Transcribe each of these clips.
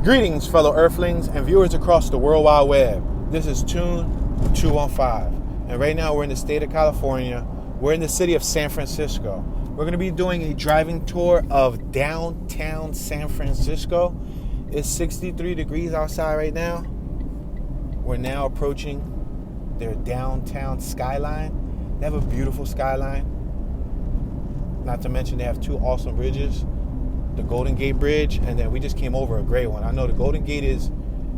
Greetings, fellow Earthlings and viewers across the World Wide Web. This is Tune 215, and right now we're in the state of California. We're in the city of San Francisco. We're going to be doing a driving tour of downtown San Francisco. It's 63 degrees outside right now. We're now approaching their downtown skyline. They have a beautiful skyline. Not to mention they have two awesome bridges. The Golden Gate Bridge, and then we just came over a gray one. I know the Golden Gate is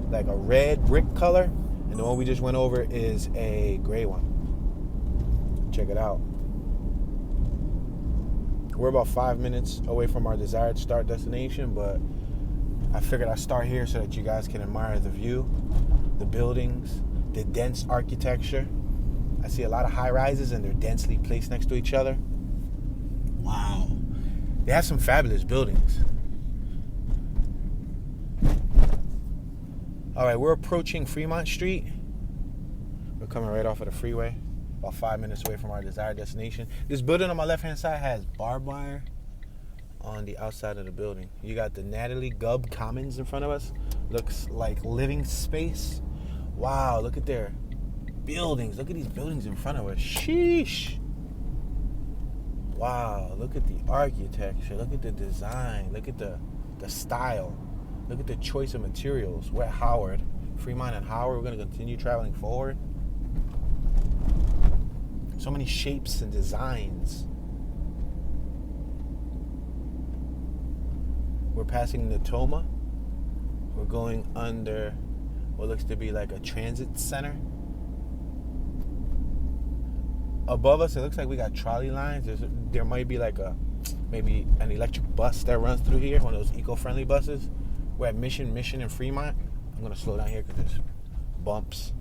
like a red brick color, and the one we just went over is a gray one. Check it out. We're about 5 minutes away from our desired start destination, but I figured I'd start here so that you guys can admire the view, the buildings, the dense architecture. I see a lot of high rises and they're densely placed next to each other. Wow. They have some fabulous buildings. All right, we're approaching Fremont Street. We're coming right off of the freeway, about 5 minutes away from our desired destination. This building on my left-hand side has barbed wire on the outside of the building. You got the Natalie Gubb Commons in front of us. Looks like living space. Wow, look at their buildings. Look at these buildings in front of us. Sheesh. Wow, look at the architecture, look at the design, look at the style, look at the choice of materials. We're at Howard, Fremont and Howard. We're going to continue traveling forward. So many shapes and designs. We're passing Natoma. We're going under what looks to be like a transit center. Above us, it looks like we got trolley lines. There might be like maybe an electric bus that runs through here, one of those eco-friendly buses. We're at Mission and Fremont. I'm going to slow down here because there's bumps.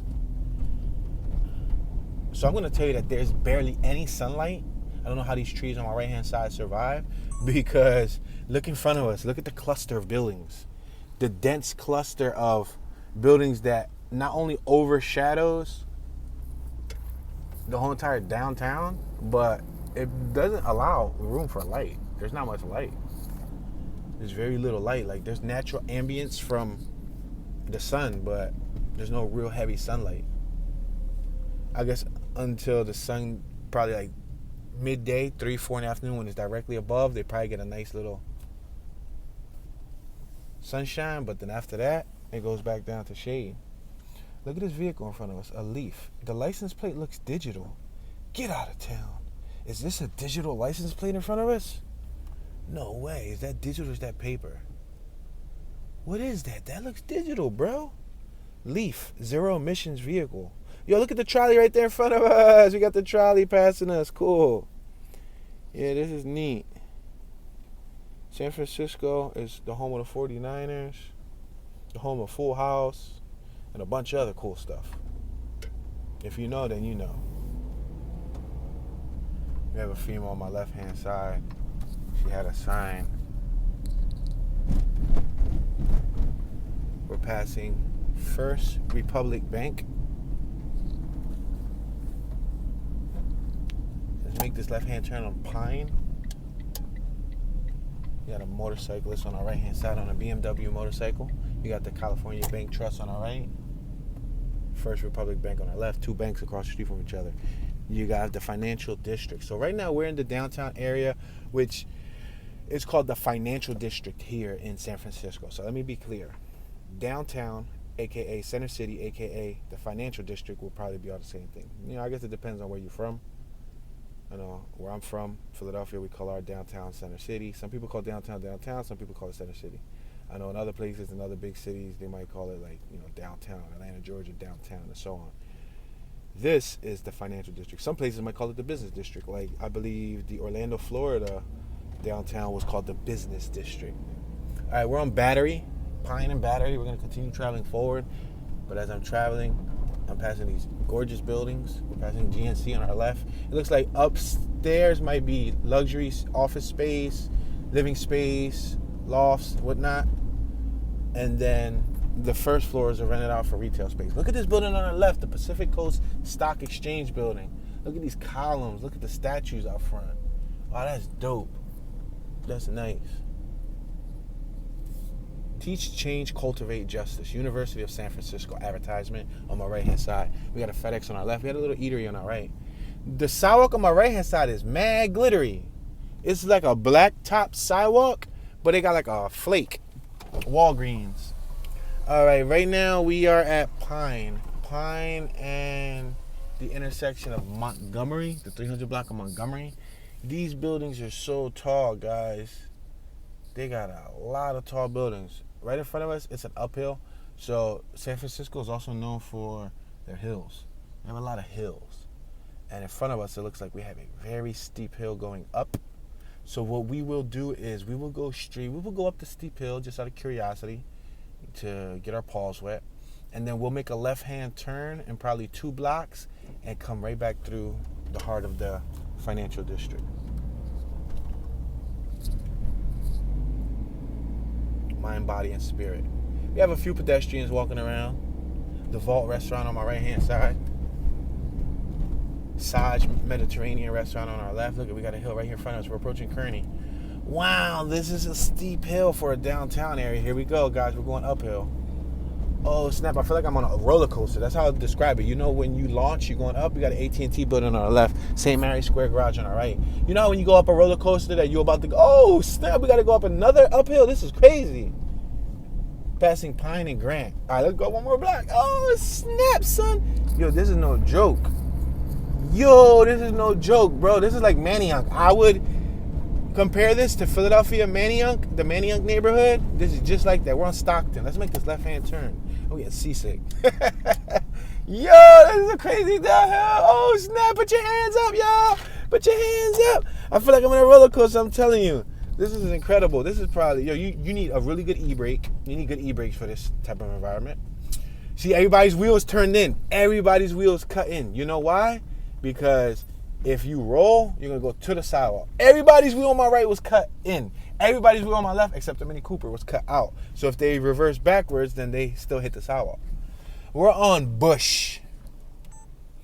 So I'm going to tell you that there's barely any sunlight. I don't know how these trees on my right-hand side survive, because look in front of us. Look at the cluster of buildings. The dense cluster of buildings that not only overshadows the whole entire downtown, but it doesn't allow room for light. There's not much light. There's very little light. Like, there's natural ambience from the sun, but there's no real heavy sunlight. I guess until the sun, probably like midday, 3, 4 in the afternoon, when it's directly above, they probably get a nice little sunshine, but then after that, it goes back down to shade. Look at this vehicle in front of us, a Leaf. The license plate looks digital. Get out of town. Is this a digital license plate in front of us? No way. Is that digital or is that paper? What is that? That looks digital, bro. Leaf, zero emissions vehicle. Yo, look at the trolley right there in front of us. We got the trolley passing us. Cool. Yeah, this is neat. San Francisco is the home of the 49ers, the home of Full House, and a bunch of other cool stuff. If you know, then you know. We have a female on my left-hand side. She had a sign. We're passing First Republic Bank. Let's make this left-hand turn on Pine. We got a motorcyclist on our right-hand side on a BMW motorcycle. You got the California Bank Trust on our right. First Republic Bank on our left. Two banks across the street from each other. You got the financial district. So right now we're in the downtown area, which is called the financial district here in San Francisco. So let me be clear. Downtown, a.k.a. Center City, a.k.a. the financial district, will probably be all the same thing. You know, I guess it depends on where you're from. I know where I'm from, Philadelphia, we call our downtown Center City. Some people call downtown, some people call it Center City. I know in other places, in other big cities, they might call it like, downtown, Atlanta, Georgia, downtown, and so on. This is the financial district. Some places might call it the business district. Like, I believe the Orlando, Florida downtown was called the business district. All right, we're on Battery, Pine and Battery. We're going to continue traveling forward. But as I'm traveling, I'm passing these gorgeous buildings. We're passing GNC on our left. It looks like upstairs might be luxury office space, living space, lofts, whatnot. And then the first floors are rented out for retail space. Look at this building on our left, the Pacific Coast Stock Exchange building. Look at these columns. Look at the statues out front. Wow, that's dope. That's nice. Teach, change, cultivate justice. University of San Francisco advertisement on my right-hand side. We got a FedEx on our left. We got a little eatery on our right. The sidewalk on my right-hand side is mad glittery. It's like a black top sidewalk, but it got like a flake. Walgreens. All right, right now we are at Pine and the intersection of Montgomery, the 300 block of Montgomery. These buildings are so tall, guys. They got a lot of tall buildings. Right in front of us, it's an uphill. So San Francisco is also known for their hills. They have a lot of hills. And in front of us, it looks like we have a very steep hill going up. So what we will do is we will go straight. We will go up the steep hill just out of curiosity to get our paws wet. And then we'll make a left-hand turn in probably 2 blocks and come right back through the heart of the financial district. Mind, body, and spirit. We have a few pedestrians walking around. The Vault restaurant on my right-hand side. Saj Mediterranean restaurant on our left. Look, we got a hill right here in front of us. We're approaching Kearney. Wow, this is a steep hill for a downtown area. Here we go, guys. We're going uphill. Oh, snap. I feel like I'm on a roller coaster. That's how I describe it. You know, when you launch, you're going up. We got an AT&T building on our left. St. Mary's Square Garage on our right. You know how when you go up a roller coaster that you're about to go, oh, snap. We got to go up another uphill. This is crazy. Passing Pine and Grant. All right, let's go one more block. Oh, snap, son. Yo, this is no joke. Yo, this is no joke, bro. This is like Manayunk. I would compare this to Philadelphia Manayunk, the Manayunk neighborhood. This is just like that. We're on Stockton. Let's make this left-hand turn. Oh, we get seasick. Yo, this is a crazy downhill. Oh, snap. Put your hands up, y'all. Put your hands up. I feel like I'm in a roller coaster. I'm telling you. This is incredible. This is probably, yo, you need a really good e-brake. You need good e-brakes for this type of environment. See, everybody's wheels turned in. Everybody's wheels cut in. You know why? Because if you roll, you're going to go to the sidewalk. Everybody's wheel on my right was cut in. Everybody's wheel on my left, except the Mini Cooper, was cut out. So if they reverse backwards, then they still hit the sidewalk. We're on Bush.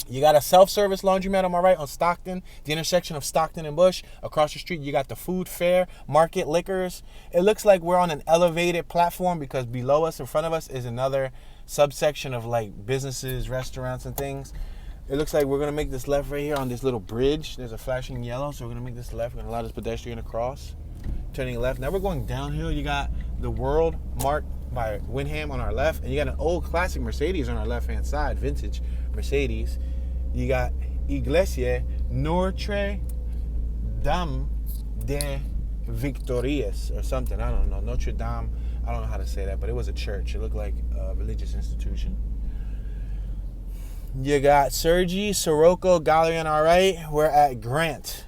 You got a self-service laundromat on my right on Stockton, the intersection of Stockton and Bush. Across the street, you got the food fair, market, liquors. It looks like we're on an elevated platform because below us, in front of us, is another subsection of like businesses, restaurants, and things. It looks like we're going to make this left right here on this little bridge. There's a flashing yellow, so we're going to make this left. We're going to allow this pedestrian to cross. Turning left. Now we're going downhill. You got the World marked by Wyndham on our left, and you got an old classic Mercedes on our left-hand side, vintage Mercedes. You got Iglesia Notre Dame de Victorias or something. I don't know. Notre Dame. I don't know how to say that, but it was a church. It looked like a religious institution. You got Sergi Sirocco Gallery on our right. We're at Grant.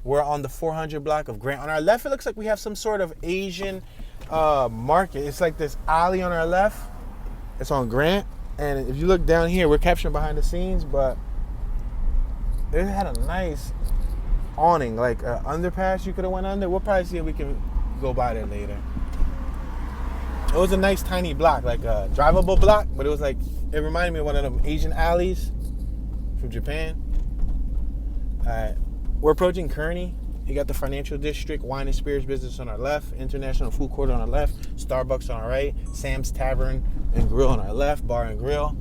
We're on the 400 block of Grant. On our left, it looks like we have some sort of Asian market. It's like this alley on our left. It's on Grant. And if you look down here, we're capturing behind the scenes, but it had a nice awning, like an underpass you could have went under. We'll probably see if we can go by there later. It was a nice tiny block, like a drivable block, but it was like, it reminded me of one of them Asian alleys from Japan. All right, we're approaching Kearney. You got the financial district, wine and spirits business on our left, international food court on our left, Starbucks on our right, Sam's Tavern and Grill on our left, bar and grill.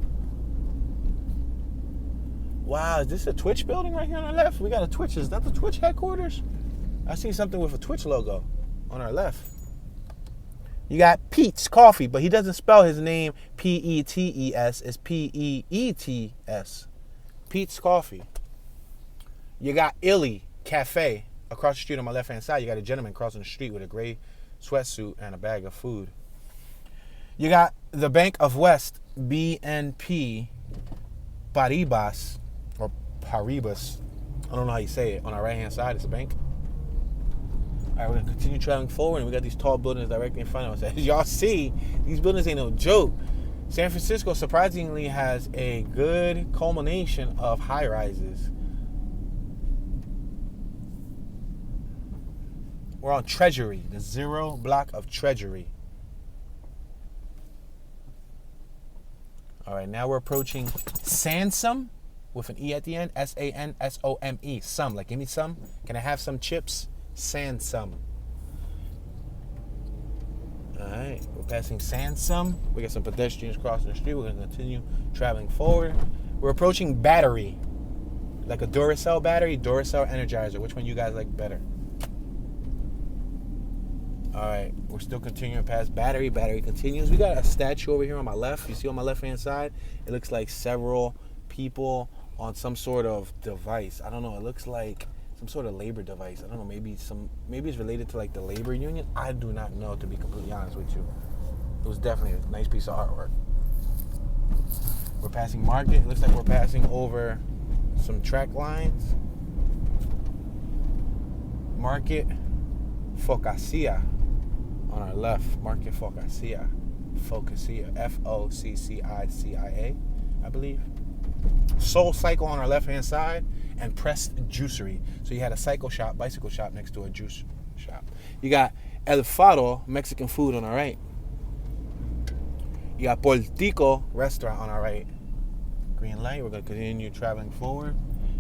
Wow, is this a Twitch building right here on our left? We got a Twitch. Is that the Twitch headquarters? I see something with a Twitch logo on our left. You got Pete's Coffee, but he doesn't spell his name P-E-T-E-S. It's P-E-E-T-S. Pete's Coffee. You got Illy Cafe across the street on my left-hand side. You got a gentleman crossing the street with a gray sweatsuit and a bag of food. You got the Bank of West, BNP Paribas, or Paribas. I don't know how you say it. On our right-hand side, it's a bank. All right, we're going to continue traveling forward, and we got these tall buildings directly in front of us. As y'all see, these buildings ain't no joke. San Francisco, surprisingly, has a good culmination of high-rises. We're on Treasury, the 0 block of Treasury. All right, now we're approaching Sansom with an E at the end, S-A-N-S-O-M-E, some, like give me some. Can I have some chips? Sansom. All right, we're We're passing Sansom. We got some pedestrians crossing the street. We're going to continue traveling forward. We're approaching Battery. Like a Duracell battery, Duracell Energizer. Which one you guys like better? Alright, we're still continuing past Battery. Battery continues. We got a statue over here on my left. You see on my left-hand side? It looks like several people on some sort of device. I don't know. It looks like some sort of labor device. I don't know. Maybe it's related to like the labor union. I do not know, to be completely honest with you. It was definitely a nice piece of artwork. We're passing Market. It looks like we're passing over some track lines. Market Focacia on our left. Market Focacia. Focccia. I believe. Soul Cycle on our left-hand side, and Pressed Juicery. So you had a bicycle shop next to a juice shop. You got El Faro, Mexican food on our right. You got Poltico restaurant on our right. Green light. We're going to continue traveling forward.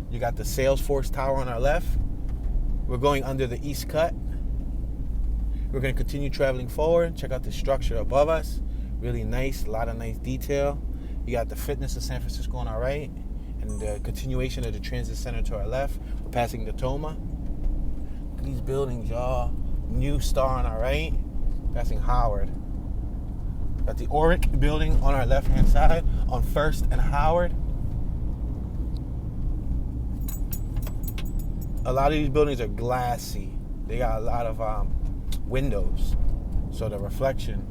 You got the Salesforce Tower on our left. We're going under the East Cut. We're going to continue traveling forward. Check out the structure above us. Really nice. A lot of nice detail. You got the Fitness of San Francisco on our right, and the continuation of the Transit Center to our left. We're passing the Toma. These buildings, y'all. New Star on our right. Passing Howard. Got the Oric building on our left-hand side on First and Howard. A lot of these buildings are glassy. They got a lot of windows, so the reflection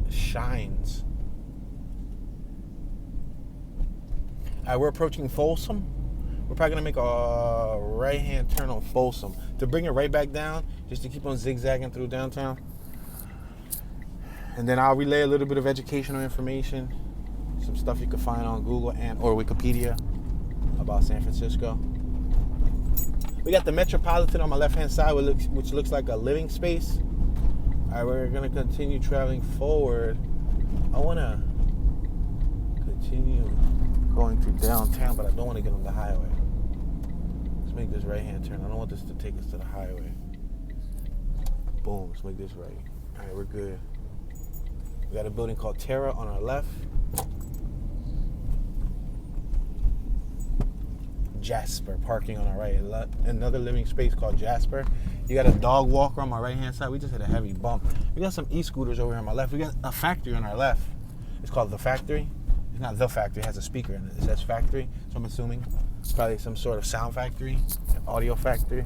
shines. We're approaching Folsom. We're probably going to make a right-hand turn on Folsom to bring it right back down, just to keep on zigzagging through downtown. And then I'll relay a little bit of educational information, some stuff you can find on Google or Wikipedia about San Francisco. We got the Metropolitan on my left-hand side, which looks like a living space. All right, we're going to continue traveling forward. I want to continue going through downtown, but I don't want to get on the highway. Let's make this right-hand turn. I don't want this to take us to the highway. Boom, let's make this right. All right, we're good. We got a building called Terra on our left. Jasper parking on our right. Another living space called Jasper. You got a dog walker on my right-hand side. We just hit a heavy bump. We got some e-scooters over here on my left. We got a factory on our left. It's called The Factory. It's not The Factory. It has a speaker in it. It says Factory. So I'm assuming it's probably some sort of sound factory, audio factory.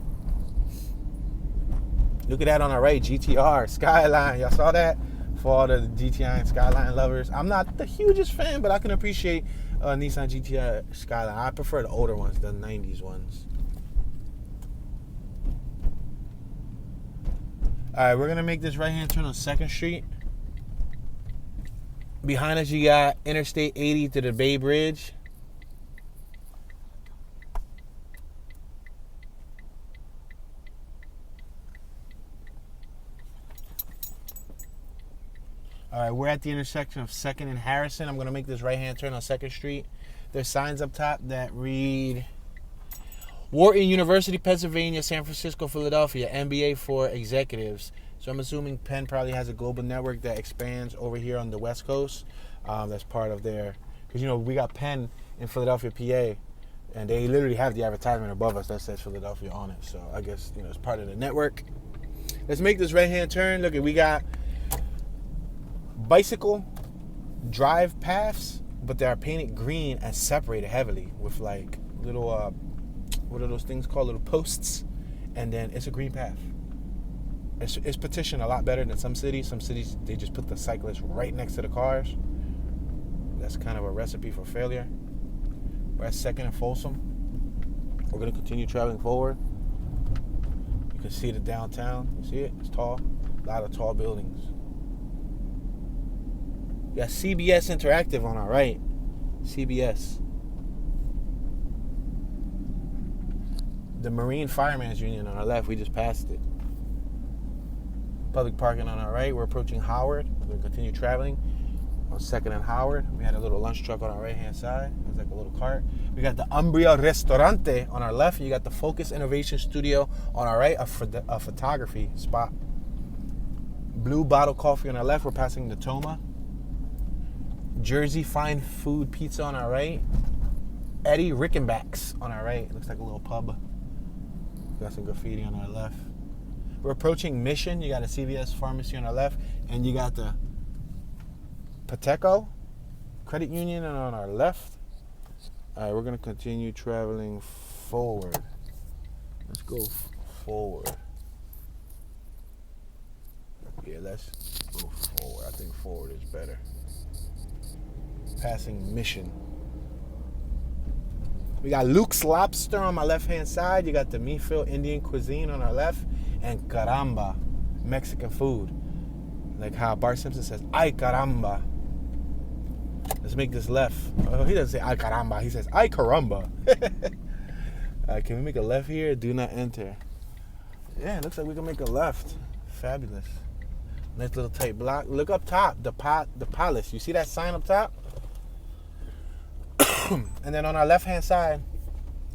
Look at that on our right. GTR, Skyline. Y'all saw that? For all the GTI and Skyline lovers. I'm not the hugest fan, but I can appreciate Nissan GTI Skyline. I prefer the older ones, the 90s ones. All right, we're going to make this right-hand turn on 2nd Street. Behind us, you got Interstate 80 to the Bay Bridge. All right, we're at the intersection of 2nd and Harrison. I'm going to make this right-hand turn on 2nd Street. There's signs up top that read Wharton University, Pennsylvania, San Francisco, Philadelphia, MBA for executives. So I'm assuming Penn probably has a global network that expands over here on the West Coast. That's part of their, because, you know, we got Penn in Philadelphia, PA, and they literally have the advertisement above us that says Philadelphia on it. So I guess, you know, it's part of the network. Let's make this right-hand turn. Look, we got bicycle drive paths, but they are painted green and separated heavily with like little, what are those things called? Little posts. And then it's a green path. It's petitioned a lot better than some cities. Some cities, they just put the cyclists right next to the cars. That's kind of a recipe for failure. We're at 2nd and Folsom. We're going to continue traveling forward. You can see the downtown. You see it? It's tall. A lot of tall buildings. We got CBS Interactive on our right. CBS. The Marine Firemen's Union on our left. We just passed it. Public parking on our right. We're approaching Howard. We're going to continue traveling on 2nd and Howard. We had a little lunch truck on our right-hand side. It was like a little cart. We got the Umbria Ristorante on our left. You got the Focus Innovation Studio on our right, a photography spot. Blue Bottle Coffee on our left. We're passing the Toma. Jersey Fine Food Pizza on our right. Eddie Rickenback's on our right. Looks like a little pub. Got some graffiti on our left. We're approaching Mission. You got a CVS pharmacy on our left. And you got the Pateco Credit Union on our left. All right, we're going to continue traveling forward. Let's go forward. Yeah, let's go forward. I think forward is better. Passing Mission. We got Luke's Lobster on my left-hand side. You got the Meatfield Indian Cuisine on our left. And Caramba, Mexican food. Like how Bart Simpson says, Ay caramba. Let's make this left. Oh, he doesn't say Ay caramba. He says, Ay caramba. Can we make a left here? Do not enter. Yeah, it looks like we can make a left. Fabulous. Nice little tight block. Look up top, the palace. You see that sign up top? And then on our left-hand side,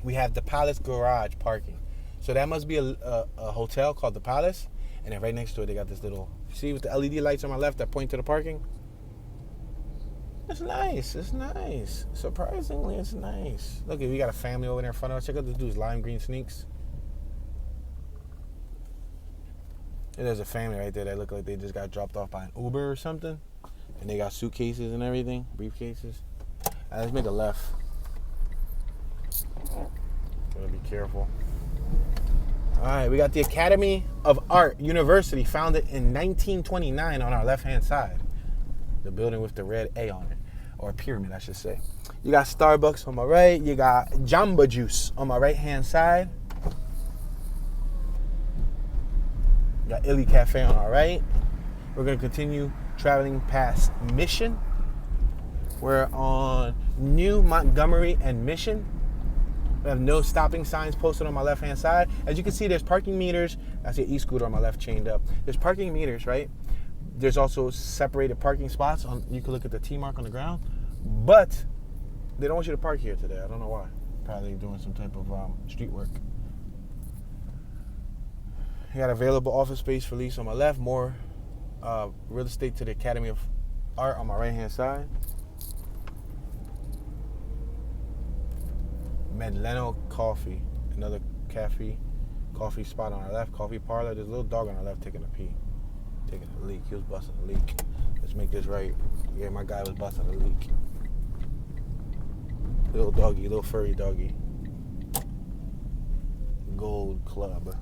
we have the Palace Garage parking. So that must be a hotel called the Palace. And then right next to it, they got this little, see with the LED lights on my left that point to the parking? It's nice. It's nice. Surprisingly, it's nice. Look, we got a family over there in front of us. Check out this dude's lime green sneaks. And there's a family right there that look like they just got dropped off by an Uber or something. And they got suitcases and everything, briefcases. All right, let's make a left. Gotta be careful. All right, we got the Academy of Art University, founded in 1929 on our left-hand side. The building with the red A on it, or pyramid, I should say. You got Starbucks on my right. You got Jamba Juice on my right-hand side. You got Illy Cafe on our right. We're going to continue traveling past Mission. We're on New Montgomery and Mission. We have no stopping signs posted on my left-hand side. As you can see, there's parking meters. I see an e-scooter on my left chained up. There's parking meters, right? There's also separated parking spots. You can look at the T mark on the ground. But they don't want you to park here today. I don't know why. Probably doing some type of street work. You got available office space for lease on my left. More real estate to the Academy of Art on my right-hand side. Medleno Coffee, another coffee spot on our left, coffee parlor. There's a little dog on our left taking a pee, taking a leak. He was busting a leak. Let's make this right. Yeah, my guy was busting a leak. Little doggy, little furry doggy. Gold Club.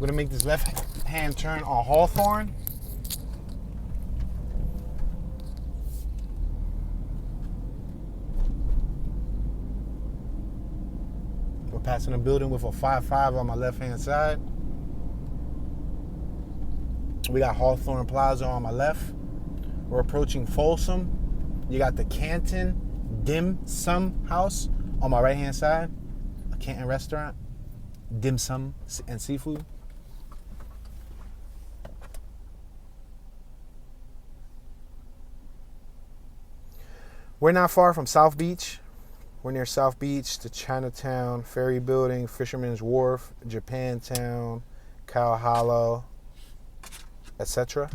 We're gonna make this left-hand turn on Hawthorne. We're passing a building with a 5-5 on my left-hand side. We got Hawthorne Plaza on my left. We're approaching Folsom. You got the Canton Dim Sum House on my right-hand side. A Canton restaurant. Dim sum and seafood. We're not far from South Beach. We're near South Beach, the Chinatown, Ferry Building, Fisherman's Wharf, Japantown, Cow Hollow, etc.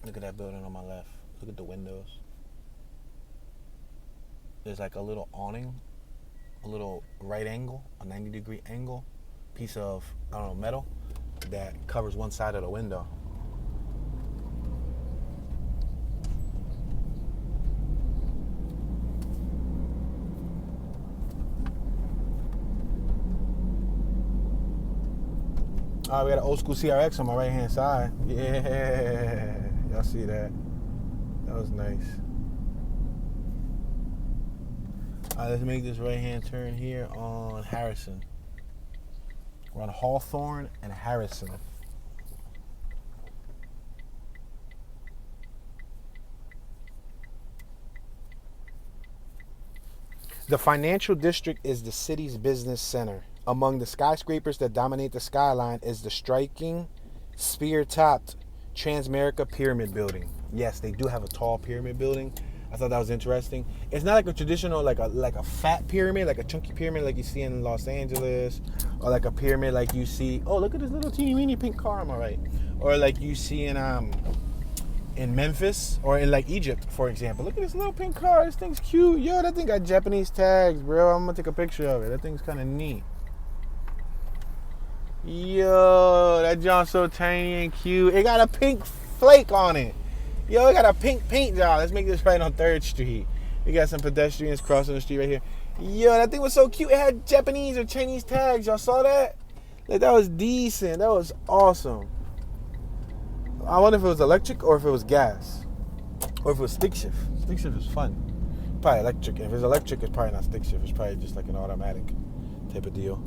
Look at that building on my left. Look at the windows. There's like a little awning, a little right angle, a 90-degree angle, piece of, I don't know, metal that covers one side of the window. All right, we got an old school CRX on my right-hand side. Yeah. Y'all see that? That was nice. Let's make this right-hand turn here on Harrison. We're on Hawthorne and Harrison. The financial district is the city's business center. Among the skyscrapers that dominate the skyline is the striking, spire-topped Transamerica Pyramid building. Yes, they do have a tall pyramid building. I thought that was interesting. It's not like a traditional, like a fat pyramid, like a chunky pyramid like you see in Los Angeles, or like a pyramid like you see. Oh, look at this little teeny weeny pink car on my right, or like you see in Memphis or in like Egypt, for example. Look at this little pink car. This thing's cute. Yo, that thing got Japanese tags, bro. I'm gonna take a picture of it. That thing's kind of neat. Yo, that John's so tiny and cute. It got a pink flake on it. Yo, it got a pink paint job. Let's make this right on 3rd Street. We got some pedestrians crossing the street right here. Yo, that thing was so cute. It had Japanese or Chinese tags. Y'all saw that? Like, that was decent. That was awesome. I wonder if it was electric or if it was gas. Or if it was stick shift. Stick shift is fun. Probably electric. If it's electric, it's probably not stick shift. It's probably just like an automatic type of deal.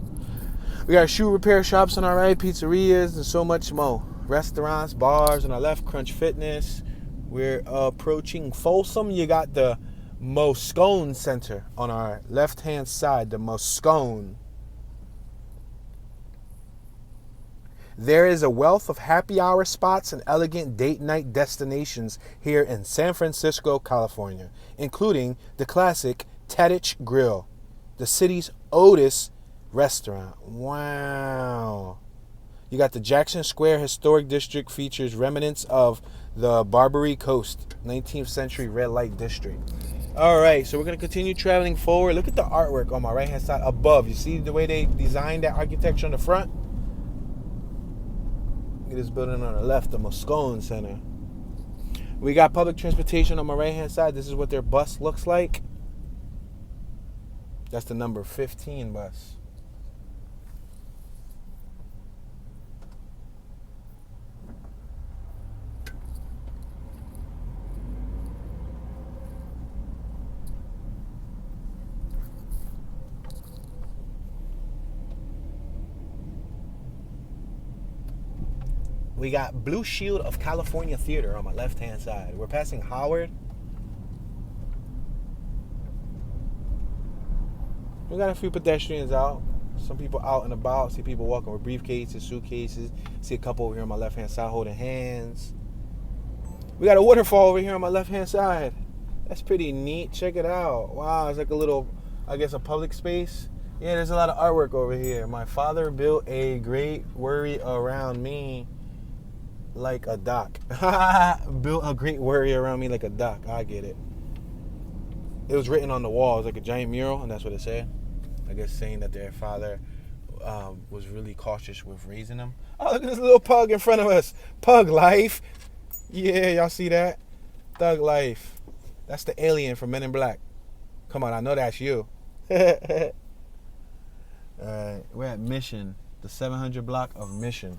We got shoe repair shops on our right, pizzerias, and so much more. Restaurants, bars on our left, Crunch Fitness. We're approaching Folsom. You got the Moscone Center on our left-hand side, the Moscone. There is a wealth of happy hour spots and elegant date night destinations here in San Francisco, California, including the classic Tadich Grill, the city's oldest restaurant. Wow. You got the Jackson Square Historic District, features remnants of the Barbary Coast, 19th century red light district. All right, so we're going to continue traveling forward. Look at the artwork on my right-hand side above. You see the way they designed that architecture on the front? Look at this building on the left, the Moscone Center. We got public transportation on my right-hand side. This is what their bus looks like. That's the number 15 bus. We got Blue Shield of California Theater on my left-hand side. We're passing Howard. We got a few pedestrians out. Some people out and about. See people walking with briefcases, suitcases. See a couple over here on my left-hand side holding hands. We got a waterfall over here on my left-hand side. That's pretty neat. Check it out. Wow, it's like a little, I guess, a public space. Yeah, there's a lot of artwork over here. My father built a great worry around me like a dock. Built a great worry around me like a dock. I get it. It was written on the wall. It was like a giant mural, and that's what it said. I guess saying that their father was really cautious with raising them. Oh, look at this little pug in front of us. Pug life. Yeah, y'all see that? Thug life. That's the alien from Men in Black. Come on, I know that's you. Alright, we're at Mission, the 700 block of Mission.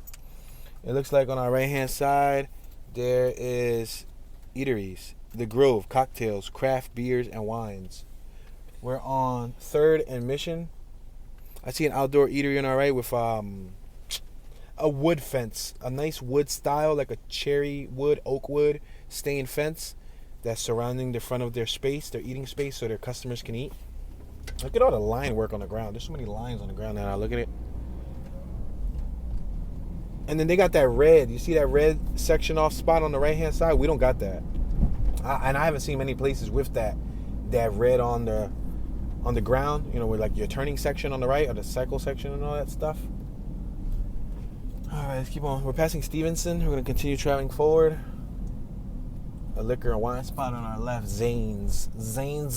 It looks like on our right-hand side, there is Eateries, The Grove, cocktails, craft beers, and wines. We're on 3rd and Mission. I see an outdoor eatery on our right with a wood fence, a nice wood style, like a cherry wood, oak wood, stained fence that's surrounding the front of their space, their eating space, so their customers can eat. Look at all the line work on the ground. There's so many lines on the ground now. Look at it. And then they got that red. You see that red section off spot on the right-hand side? We don't got that. And I haven't seen many places with that red on the ground. You know, with like your turning section on the right or the cycle section and all that stuff. All right, let's keep on. We're passing Stevenson. We're going to continue traveling forward. A liquor and wine spot on our left. Zane's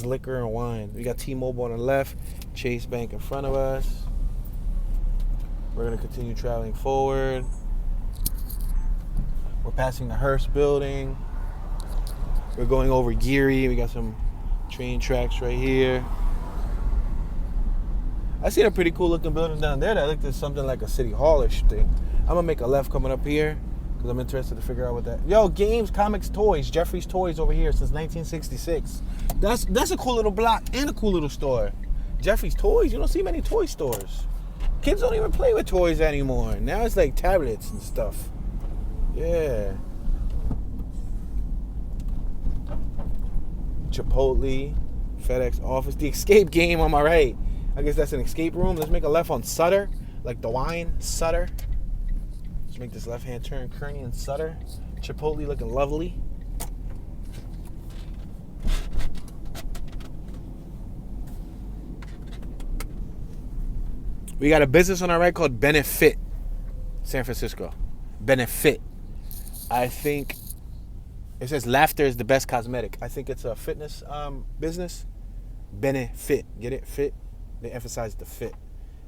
Liquor and Wine. We got T-Mobile on the left. Chase Bank in front of us. We're going to continue traveling forward. We're passing the Hearst building. We're going over Geary. We got some train tracks right here. I seen a pretty cool looking building down there that looked at something like a city hallish thing. I'm going to make a left coming up here. Because I'm interested to figure out what that... Yo, games, comics, toys. Jeffrey's Toys over here since 1966. That's a cool little block and a cool little store. Jeffrey's Toys? You don't see many toy stores. Kids don't even play with toys anymore. Now it's like tablets and stuff. Yeah. Chipotle, FedEx office. The escape game on my right. I guess that's an escape room. Let's make a left on Sutter. Like the wine, Sutter. Let's make this left-hand turn, Kearney and Sutter. Chipotle looking lovely. We got a business on our right called Benefit, San Francisco. Benefit. I think it says laughter is the best cosmetic. I think it's a fitness business. Benefit. Get it? Fit. They emphasize the fit.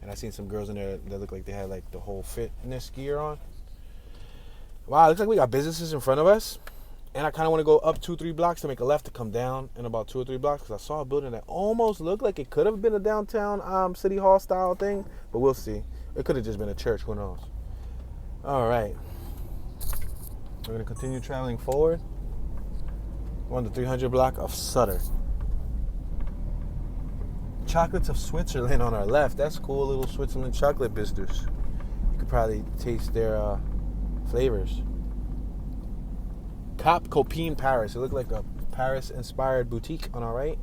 And I seen some girls in there that look like they had like the whole fitness gear on. Wow, looks like we got businesses in front of us. And I kind of want to go up 2-3 blocks to make a left to come down in about 2 or 3 blocks, because I saw a building that almost looked like it could have been a downtown City Hall style thing, but we'll see. It could have just been a church, who knows. All right. We're going to continue traveling forward. We're on the 300 block of Sutter. Chocolates of Switzerland on our left. That's cool, little Switzerland chocolate business. You could probably taste their flavors. Cop Copine Paris. It looked like a Paris-inspired boutique on our right.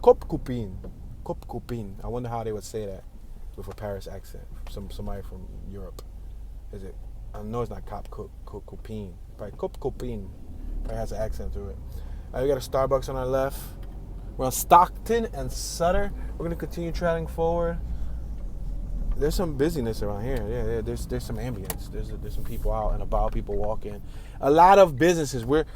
Cop Copine. Cop Copine. I wonder how they would say that with a Paris accent. Somebody from Europe. Is it? I know it's not Cop Copine. Probably Cop Copine. Probably has an accent to it. All right, we got a Starbucks on our left. We're on Stockton and Sutter. We're going to continue traveling forward. There's some busyness around here. Yeah, there's some ambience. There's some people out and about, people walking. A lot of businesses. If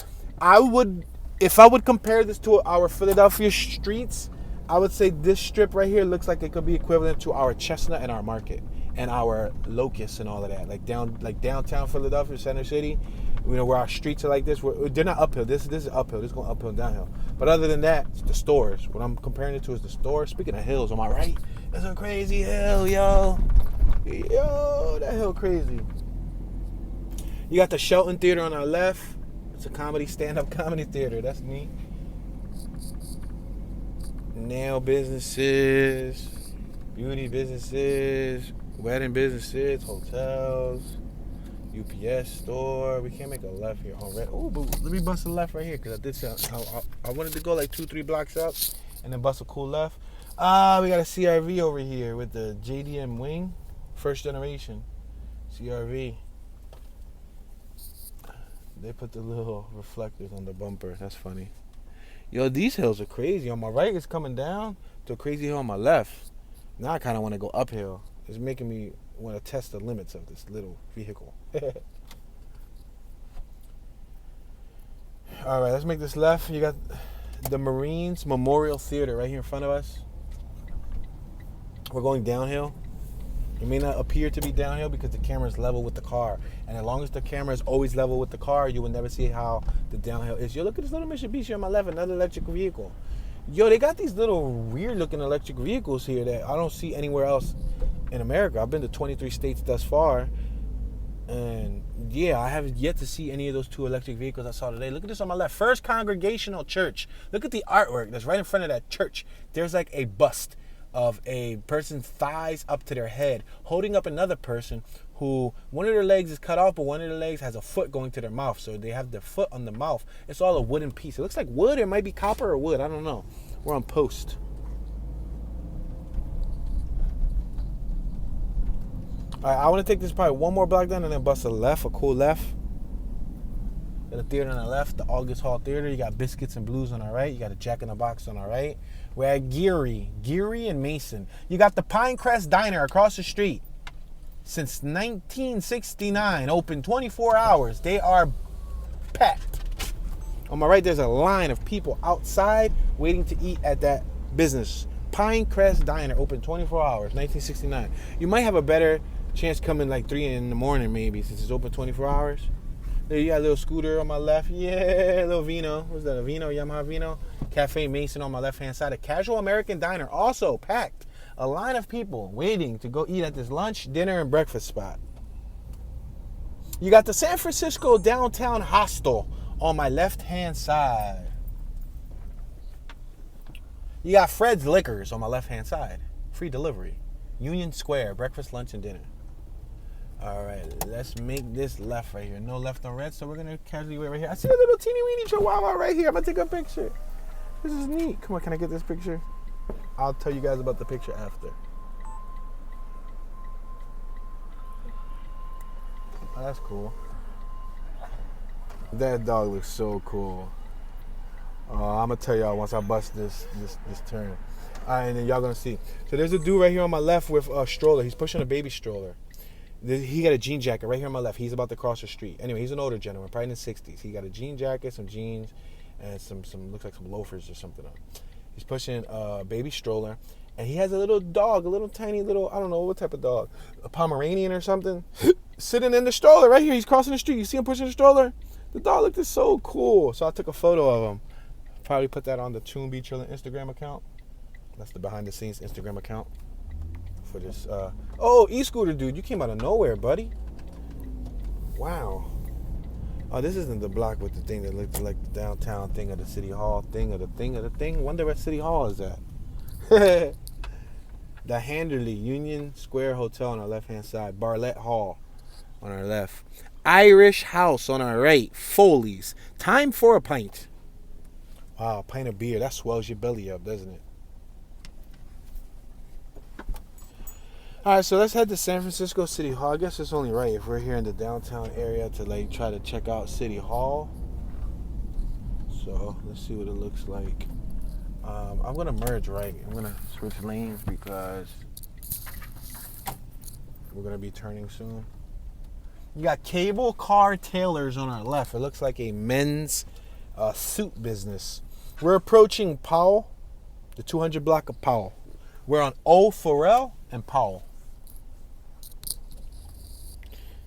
I would compare this to our Philadelphia streets, I would say this strip right here looks like it could be equivalent to our Chestnut and our Market and our Locust and all of that. Like downtown Philadelphia, Center City, where our streets are like this. They're not uphill. This is uphill. This is going uphill and downhill. But other than that, it's the stores. What I'm comparing it to is the stores. Speaking of hills, on my right, there's a crazy hill, yo. Yo, that hill crazy. You got the Shelton Theater on our left. It's a stand-up comedy theater. That's neat. Nail businesses, beauty businesses, wedding businesses, hotels, UPS store. We can't make a left here on red. Oh, but let me bust a left right here, because I wanted to go like 2-3 blocks up and then bust a cool left. We got a CRV over here with the JDM wing, first generation CRV. They put the little reflectors on the bumper. That's funny. Yo, these hills are crazy. On my right, it's coming down to a crazy hill on my left. Now I kind of want to go uphill. It's making me want to test the limits of this little vehicle. All right, let's make this left. You got the Marines Memorial Theater right here in front of us. We're going downhill. It may not appear to be downhill because the camera is level with the car. And as long as the camera is always level with the car, you will never see how the downhill is. Yo, look at this little Mitsubishi on my left, another electric vehicle. Yo, they got these little weird-looking electric vehicles here that I don't see anywhere else in America. I've been to 23 states thus far. And, yeah, I have yet to see any of those 2 electric vehicles I saw today. Look at this on my left. First Congregational Church. Look at the artwork that's right in front of that church. There's like a bust of a person's thighs up to their head, holding up another person who one of their legs is cut off, but one of their legs has a foot going to their mouth. So they have their foot on the mouth. It's all a wooden piece. It looks like wood. It might be copper or wood. I don't know. We're on post. All right, I want to take this probably one more block down and then bust a cool left. Got a theater on the left, the August Hall Theater. You got Biscuits and Blues on our right. You got a Jack in the Box on our right. We're at Geary and Mason. You got the Pinecrest Diner across the street. Since 1969, open 24 hours. They are packed. On my right, there's a line of people outside waiting to eat at that business. Pinecrest Diner, open 24 hours, 1969. You might have a better chance coming like 3 in the morning maybe, since it's open 24 hours. There you got a little scooter on my left. Yeah, a little Vino. What's that, a Vino? Yamaha Vino. Cafe Mason on my left-hand side. A casual American diner, also packed. A line of people waiting to go eat at this lunch, dinner, and breakfast spot. You got the San Francisco Downtown Hostel on my left-hand side. You got Fred's Liquors on my left-hand side. Free delivery. Union Square, breakfast, lunch, and dinner. All right, let's make this left right here. No left on red, so we're going to casually wait right here. I see a little teeny-weeny chihuahua right here. I'm going to take a picture. This is neat. Come on, can I get this picture? I'll tell you guys about the picture after. Oh, that's cool. That dog looks so cool. I'm going to tell y'all once I bust this turn. All right, and then y'all going to see. So there's a dude right here on my left with a stroller. He's pushing a baby stroller. He got a jean jacket right here on my left. He's about to cross the street. Anyway, he's an older gentleman, probably in his 60s. He got a jean jacket, some jeans, and some looks like some loafers or something on. He's pushing a baby stroller, and he has a little dog, a little tiny little, I don't know what type of dog, a Pomeranian or something, sitting in the stroller right here. He's crossing the street. You see him pushing the stroller? The dog looked so cool. So I took a photo of him. Probably put that on the Toon Be Chillin' Instagram account. That's the behind the scenes Instagram account for this. Oh, e-scooter dude, you came out of nowhere, buddy. Wow. Oh, this isn't the block with the thing that looked like the downtown thing of the city hall thing of the thing of the thing. Wonder what city hall is that? The Handerly Union Square Hotel on our left-hand side. Barlett Hall on our left. Irish House on our right. Foley's. Time for a pint. Wow, a pint of beer. That swells your belly up, doesn't it? All right, so let's head to San Francisco City Hall. I guess it's only right if we're here in the downtown area to like try to check out City Hall. So let's see what it looks like. I'm gonna merge right. I'm gonna switch lanes because we're gonna be turning soon. You got Cable Car Tailors on our left. It looks like a men's suit business. We're approaching Powell, the 200 block of Powell. We're on O'Farrell and Powell.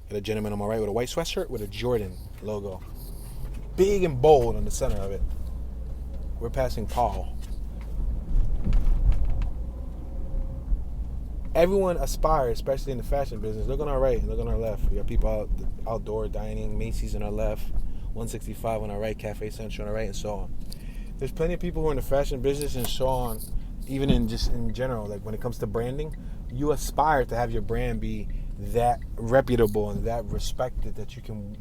Got a gentleman on my right with a white sweatshirt with a Jordan logo. Big and bold on the center of it. We're passing Powell. Everyone aspires, especially in the fashion business. Look on our right and look on our left. We got people outdoor dining, Macy's on our left, 165 on our right, Cafe Central on our right, and so on. There's plenty of people who are in the fashion business and so on, even in general. Like when it comes to branding, you aspire to have your brand be that reputable and that respected that you can,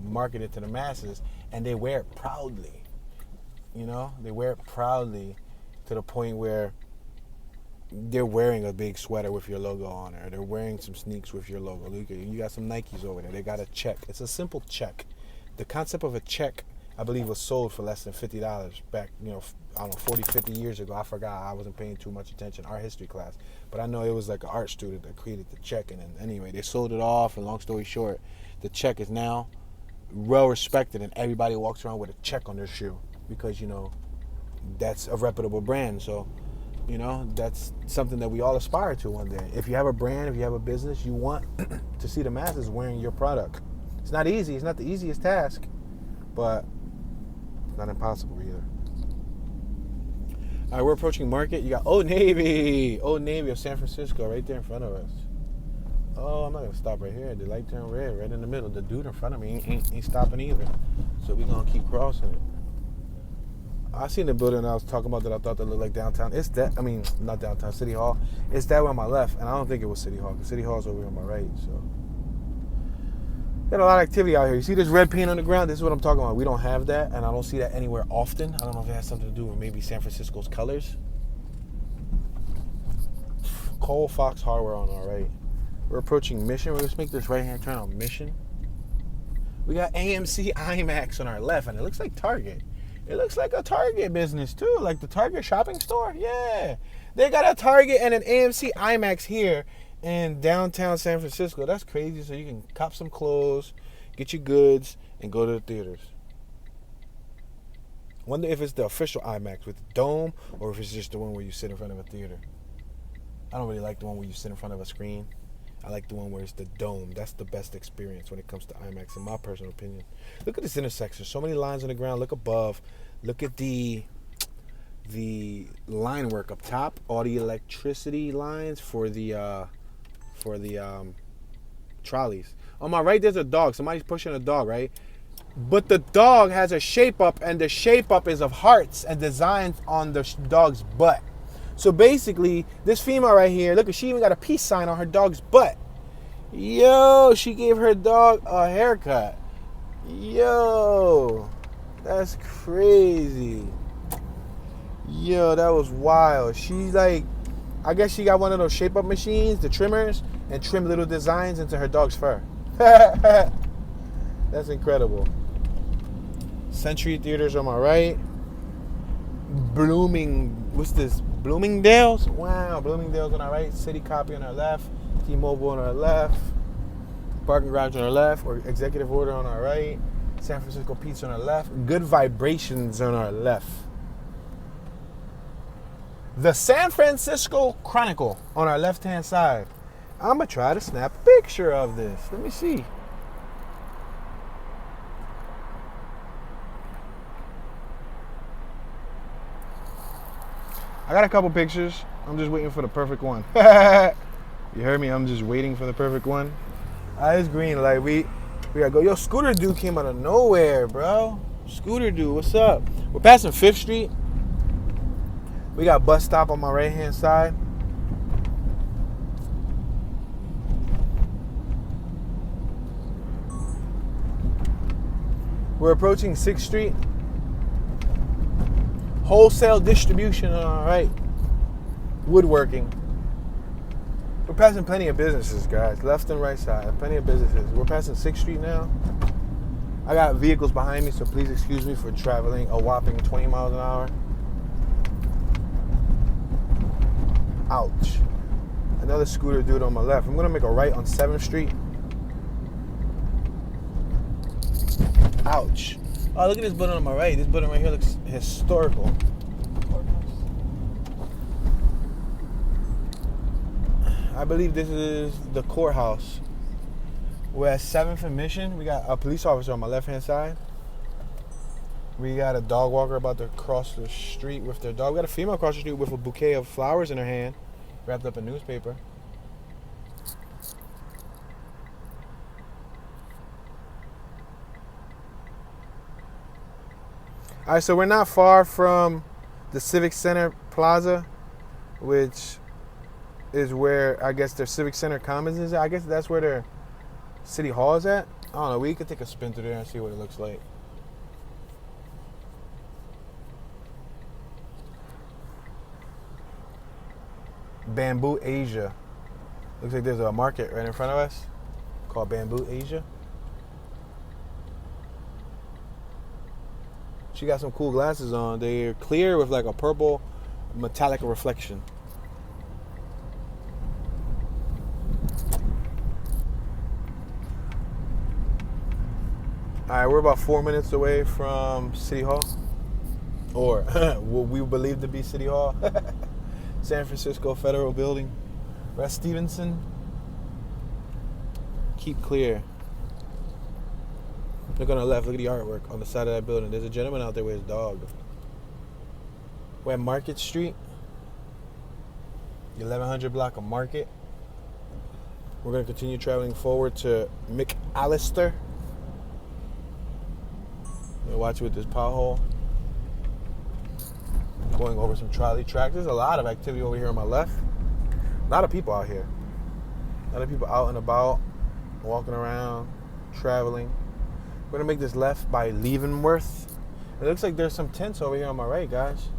market it to the masses, and they wear it proudly. They wear it proudly to the point where they're wearing a big sweater with your logo on it, or they're wearing some sneaks with your logo. Look, you got some Nikes over there. They got a check. It's a simple check. The concept of a check, I believe, was sold for less than $50 back, 40, 50 years ago. I forgot. I wasn't paying too much attention. Art history class. But I know it was like an art student that created the check. And anyway, they sold it off. And long story short, the check is now well respected. And everybody walks around with a check on their shoe because, that's a reputable brand. So, that's something that we all aspire to one day. If you have a brand, if you have a business, you want to see the masses wearing your product. It's not easy. It's not the easiest task, but it's not impossible either. All right, we're approaching Market. You got Old Navy of San Francisco right there in front of us. Oh, I'm not going to stop right here. The light turned red right in the middle. The dude in front of me ain't stopping either. So we're going to keep crossing it. I seen the building I was talking about that I thought that looked like downtown. It's that, not downtown, City Hall. It's that one on my left, and I don't think it was City Hall, because City Hall's over here on my right, so. Got a lot of activity out here. You see this red paint on the ground? This is what I'm talking about. We don't have that, and I don't see that anywhere often. I don't know if it has something to do with maybe San Francisco's colors. Cole Fox Hardware on our right. We're approaching Mission. Let's make this right-hand turn on Mission. We got AMC IMAX on our left, and it looks like Target. It looks like a Target business, too. Like the Target shopping store. Yeah. They got a Target and an AMC IMAX here in downtown San Francisco. That's crazy. So you can cop some clothes, get your goods, and go to the theaters. Wonder if it's the official IMAX with the dome or if it's just the one where you sit in front of a theater. I don't really like the one where you sit in front of a screen. I like the one where it's the dome. That's the best experience when it comes to IMAX, in my personal opinion. Look at this intersection. So many lines on the ground. Look above. Look at the line work up top. All the electricity lines for the trolleys. On my right, there's a dog. Somebody's pushing a dog, right? But the dog has a shape up, and the shape up is of hearts and designs on the dog's butt. So basically, this female right here, look, she even got a peace sign on her dog's butt. Yo, she gave her dog a haircut. Yo, that's crazy. Yo, that was wild. She's like, I guess she got one of those shape up machines, the trimmers, and trim little designs into her dog's fur. That's incredible. Century Theaters on my right. What's this? Bloomingdale's? Wow, Bloomingdale's on our right. City Copy on our left. T-Mobile on our left. Parking Garage on our left. Or Executive Order on our right. San Francisco Pizza on our left. Good Vibrations on our left. The San Francisco Chronicle on our left-hand side. I'm going to try to snap a picture of this. Let me see. I got a couple pictures. I'm just waiting for the perfect one. You heard me? I'm just waiting for the perfect one. It's green light. We gotta go. Yo, Scooter Dude came out of nowhere, bro. Scooter Dude, what's up? We're passing 5th Street. We got bus stop on my right-hand side. We're approaching 6th Street. Wholesale distribution on our right. Woodworking. We're passing plenty of businesses, guys. Left and right side. Plenty of businesses. We're passing 6th Street now. I got vehicles behind me, so please excuse me for traveling a whopping 20 miles an hour. Ouch. Another Scooter Dude on my left. I'm going to make a right on 7th Street. Ouch. Oh, look at this building on my right. This building right here looks historical. I believe this is the courthouse. We're at 7th and Mission. We got a police officer on my left-hand side. We got a dog walker about to cross the street with their dog. We got a female across the street with a bouquet of flowers in her hand, wrapped up in newspaper. All right, so we're not far from the Civic Center Plaza, which is where I guess their Civic Center Commons is at. I guess that's where their City Hall is at. I don't know. We could take a spin through there and see what it looks like. Bamboo Asia. Looks like there's a market right in front of us called Bamboo Asia. She got some cool glasses on. They're clear with like a purple metallic reflection. All right, we're about 4 minutes away from City Hall, or what we believe to be City Hall. San Francisco Federal Building. West Stevenson. Keep clear. Look on the left. Look at the artwork on the side of that building. There's a gentleman out there with his dog. We're at Market Street. The 1100 block of Market. We're going to continue traveling forward to McAllister. Watch it with this pothole. Going over some trolley tracks. There's a lot of activity over here on my left. A lot of people out here. A lot of people out and about, walking around, traveling. We're going to make this left by Leavenworth. It looks like there's some tents over here on my right, guys.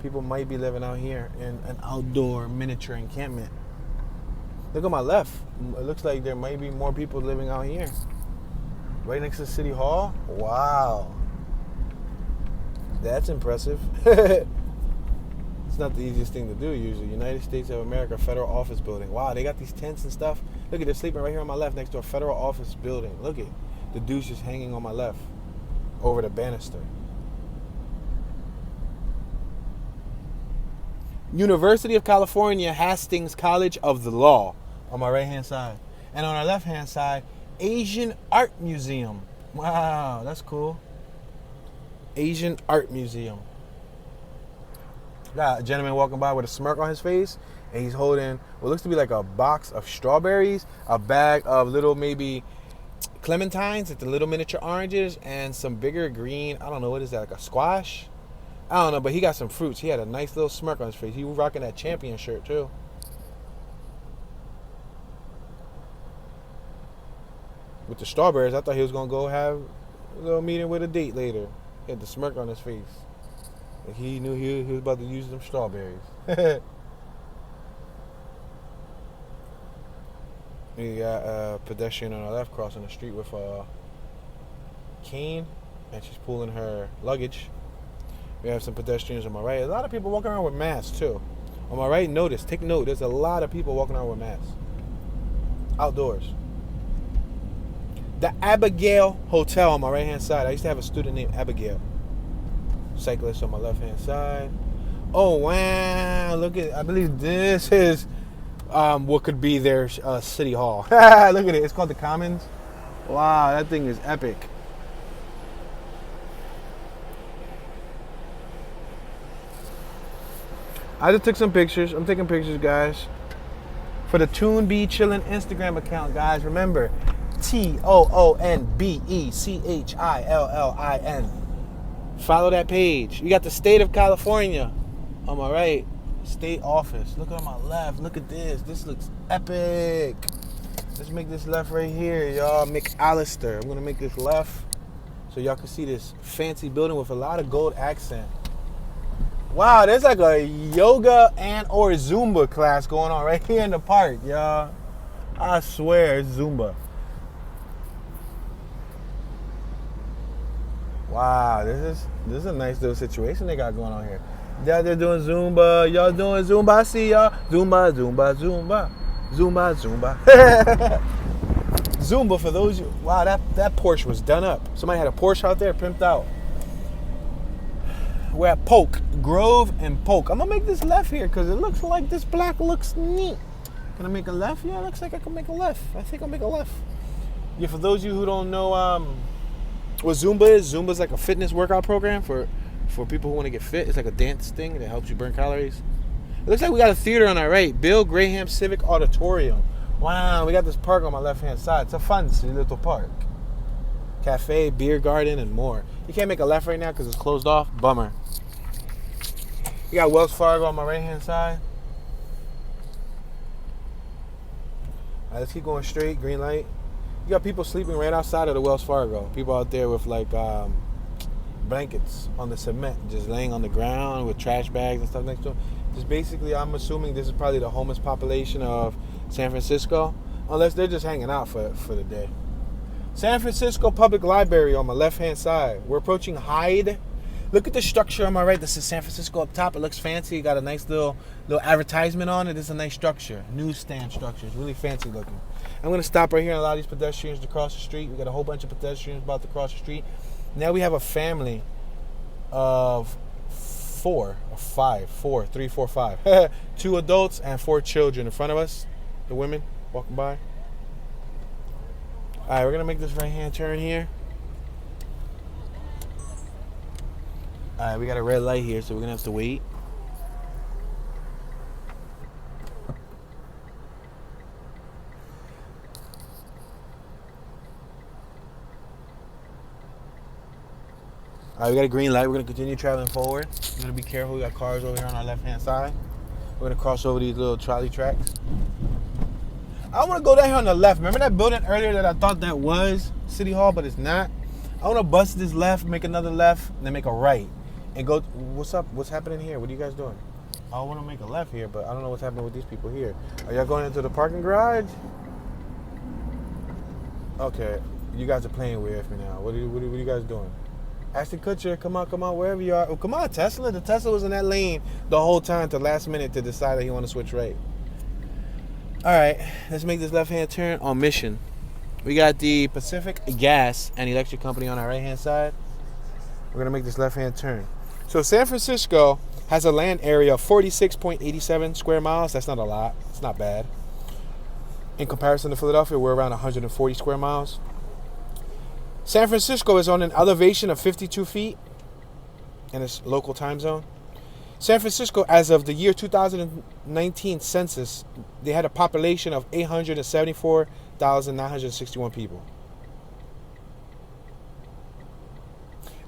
People might be living out here in an outdoor miniature encampment. Look on my left. It looks like there might be more people living out here. Right next to City Hall? Wow. That's impressive. It's not the easiest thing to do usually. United States of America Federal Office Building. Wow, they got these tents and stuff. Look at, they're sleeping right here on my left next to a federal office building. Look at the dude's just hanging on my left over the banister. University of California Hastings College of the Law on my right-hand side. And on our left-hand side, Asian Art Museum. Wow, that's cool. Asian Art Museum. Got a gentleman walking by with a smirk on his face, and he's holding what looks to be like a box of strawberries, a bag of little maybe clementines, it's the little miniature oranges, and some bigger green, I don't know, what is that, like a squash? I don't know, but he got some fruits. He had a nice little smirk on his face. He was rocking that champion shirt too. With the strawberries, I thought he was gonna go have a little meeting with a date later. He had the smirk on his face. Like he knew he was about to use them strawberries. We got a pedestrian on our left crossing the street with a cane, and she's pulling her luggage. We have some pedestrians on my right. A lot of people walking around with masks too. On my right, take note, there's a lot of people walking around with masks. Outdoors. The Abigail Hotel on my right hand side. I used to have a student named Abigail. Cyclist on my left hand side. Oh wow, look at, I believe this is what could be their city hall. Look at it, it's called the Commons. Wow, that thing is epic. I just took some pictures. I'm taking pictures, guys, for the Toon Be Chillin' Instagram account, guys. Remember, TOONBECHILLIN. Follow that page. We got the state of California on my right. State office. Look on my left. Look at this. This looks epic. Let's make this left right here, y'all. McAllister. I'm gonna make this left so y'all can see this fancy building with a lot of gold accent. Wow, there's like a yoga and or Zumba class going on right here in the park, y'all. I swear, it's Zumba. Wow, this is a nice little situation they got going on here. Yeah, they're doing Zumba. Y'all doing Zumba. I see y'all. Zumba, Zumba, Zumba. Zumba, Zumba. Zumba for those. Wow, that Porsche was done up. Somebody had a Porsche out there pimped out. We're at Polk, Grove and Polk. I'm going to make this left here because it looks like this block looks neat. Can I make a left? Yeah, it looks like I can make a left. I think I'll make a left. Yeah, for those of you who don't know what Zumba is like a fitness workout program for people who want to get fit. It's like a dance thing that helps you burn calories. It looks like we got a theater on our right. Bill Graham Civic Auditorium. Wow, we got this park on my left-hand side. It's a fancy little park. Cafe, beer garden, and more. You can't make a left right now because it's closed off. Bummer. You got Wells Fargo on my right-hand side. All right, let's keep going straight. Green light. You got people sleeping right outside of the Wells Fargo. People out there with like blankets on the cement, just laying on the ground with trash bags and stuff next to them. Just basically, I'm assuming this is probably the homeless population of San Francisco, unless they're just hanging out for the day. San Francisco Public Library on my left-hand side. We're approaching Hyde. Look at the structure on my right. This is San Francisco up top. It looks fancy. It got a nice little advertisement on it. It's a nice structure. Newsstand structure. It's really fancy looking. I'm going to stop right here and allow these pedestrians to cross the street. We got a whole bunch of pedestrians about to cross the street. Now we have a family of 4 or 5. 4, 3, 4, 5. 2 adults and 4 children in front of us. The women walking by. All right, we're going to make this right-hand turn here. All right, we got a red light here, so we're going to have to wait. All right, we got a green light. We're going to continue traveling forward. We're going to be careful. We got cars over here on our left-hand side. We're going to cross over these little trolley tracks. I want to go down here on the left. Remember that building earlier that I thought that was City Hall, but it's not? I want to bust this left, make another left, and then make a right. And go, what's up? What's happening here? What are you guys doing? I want to make a left here, but I don't know what's happening with these people here. Are y'all going into the parking garage? Okay, you guys are playing with me now. What are you guys doing? Ashton Kutcher, come on, wherever you are. Oh, come on, Tesla. The Tesla was in that lane the whole time to last minute to decide that he want to switch right. All right, let's make this left-hand turn on mission. We got the Pacific Gas and Electric Company on our right-hand side. We're going to make this left-hand turn. So San Francisco has a land area of 46.87 square miles. That's not a lot. It's not bad. In comparison to Philadelphia, we're around 140 square miles. San Francisco is on an elevation of 52 feet in its local time zone. San Francisco, as of the year 2019 census, they had a population of 874,961 people.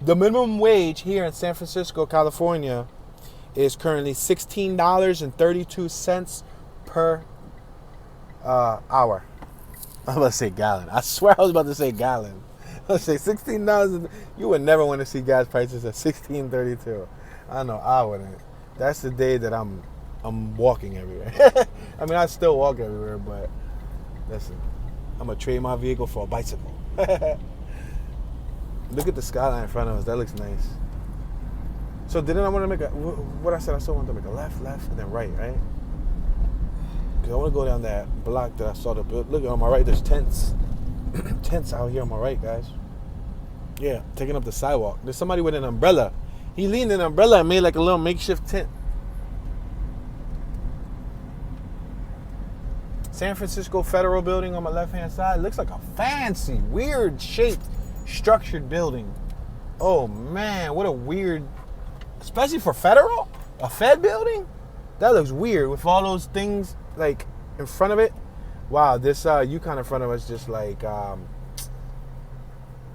The minimum wage here in San Francisco, California, is currently $16.32 per hour. I was about to say gallon. I swear I was about to say gallon. I was say $16. You would never want to see gas prices at $16.32. I know I wouldn't. That's the day that I'm walking everywhere. I mean, I still walk everywhere, but listen, I'm gonna trade my vehicle for a bicycle. Look at the skyline in front of us. That looks nice. So didn't I want to make what I said? I still wanted to make a left, and then right? Because I want to go down that block that I saw the build. Look, on my right, there's tents. Tents out here on my right, guys. Yeah, taking up the sidewalk. There's somebody with an umbrella. He leaned an umbrella and made like a little makeshift tent. San Francisco Federal Building on my left-hand side. Looks like a fancy, weird shaped, structured building. Oh man, what a weird, especially for federal, a Fed building. That looks weird with all those things like in front of it. Wow, this Yukon in front of us just like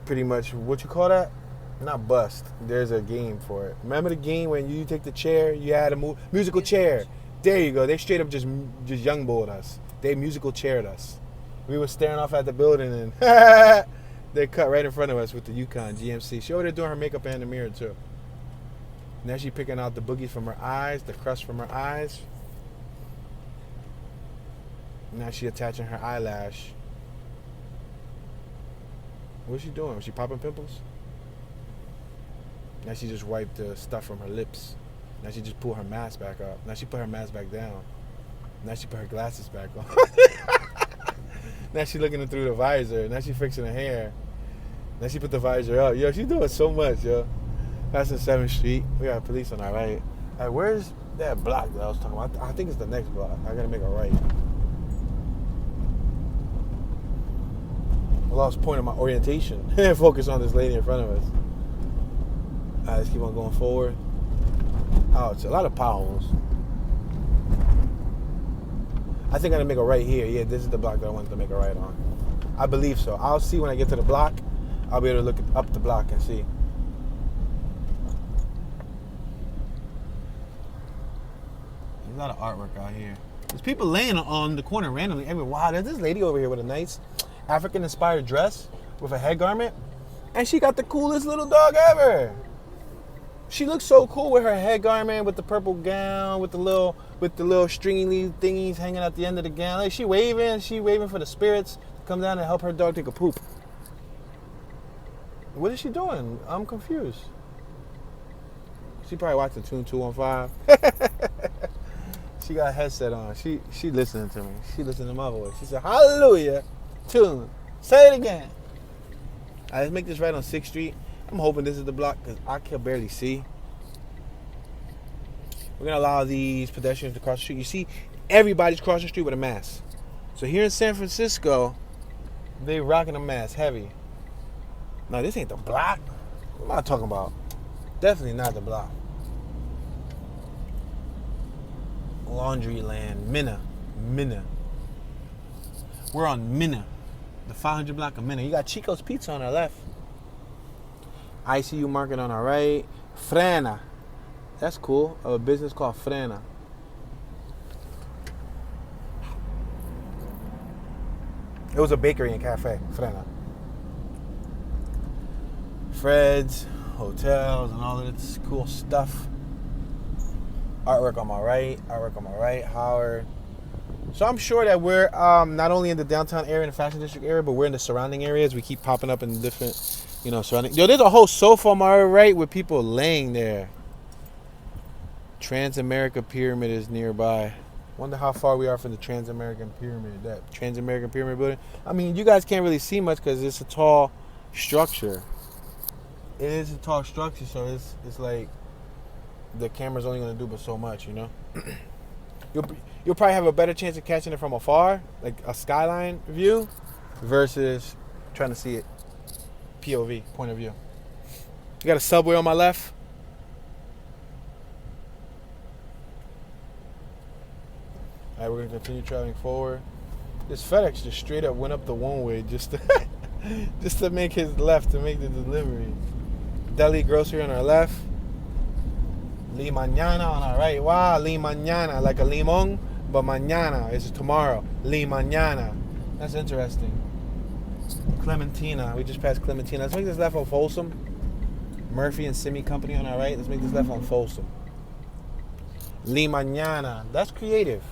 pretty much, what you call that? Not bust. There's a game for it. Remember the game when you take the chair, you had a musical chair. There you go. They straight up just young bulled us. They musical chaired us. We were staring off at the building and they cut right in front of us with the Yukon GMC. She over there doing her makeup in the mirror too. Now she picking out the boogies from her eyes, the crust from her eyes. Now she attaching her eyelash. What's she doing? Was she popping pimples? Now she just wiped the stuff from her lips. Now she just pulled her mask back up. Now she put her mask back down. Now she put her glasses back on. Now she looking through the visor. Now she fixing her hair. Now she put the visor up. Yo, she doing so much, yo. Passing 7th Street. We got police on our right. Hey, where's that block that I was talking about? I think it's the next block. I gotta make a right. I lost point of my orientation. Focus on this lady in front of us. Alright, let's keep on going forward. Oh, it's a lot of potholes. I think I'm gonna make a right here. Yeah, this is the block that I wanted to make a right on. I believe so. I'll see when I get to the block. I'll be able to look up the block and see. There's a lot of artwork out here. There's people laying on the corner randomly. Everywhere. Wow, there's this lady over here with a nice African-inspired dress with a head garment, and she got the coolest little dog ever. She looks so cool with her head garment, with the purple gown, with the little stringy thingies hanging at the end of the gown. Like she waving for the spirits to come down and help her dog take a poop. What is she doing? I'm confused. She probably watching Tune 215. She got a headset on. She listening to me. She listening to my voice. She said, "Hallelujah, Tune. Say it again." All right, let's make this right on 6th Street. I'm hoping this is the block because I can barely see. We're going to allow these pedestrians to cross the street. You see, everybody's crossing the street with a mask. So here in San Francisco, they rocking a mask heavy. Now, this ain't the block. What am I talking about? Definitely not the block. Laundryland, Minna. We're on Minna, the 500 block of Minna. You got Chico's Pizza on our left. ICU Market on our right. Frena. That's cool. A business called Frena. It was a bakery and cafe. Frena. Fred's, hotels, and all of this cool stuff. Artwork on my right. Howard. So I'm sure that we're not only in the downtown area, in the fashion district area, but we're in the surrounding areas. We keep popping up in different, surrounding. Yo, there's a whole sofa on my right with people laying there. Transamerica Pyramid is nearby. Wonder how far we are from the Transamerican Pyramid. That Transamerican Pyramid building. I mean, you guys can't really see much because it's a tall structure. It is a tall structure, so it's like the camera's only gonna do but so much, You'll probably have a better chance of catching it from afar, like a skyline view, versus trying to see it POV, point of view. You got a Subway on my left. All right, we're gonna continue traveling forward. This FedEx just straight up went up the one way just to just to make his left to make the delivery. Deli grocery on our left. Li mañana on our right. Wow, li mañana, like a limon, but mañana is tomorrow. Li mañana. That's interesting. Clementina. We just passed Clementina. Let's make this left on Folsom. Murphy and Simi Company on our right. Let's make this left on Folsom. Li mañana. That's creative.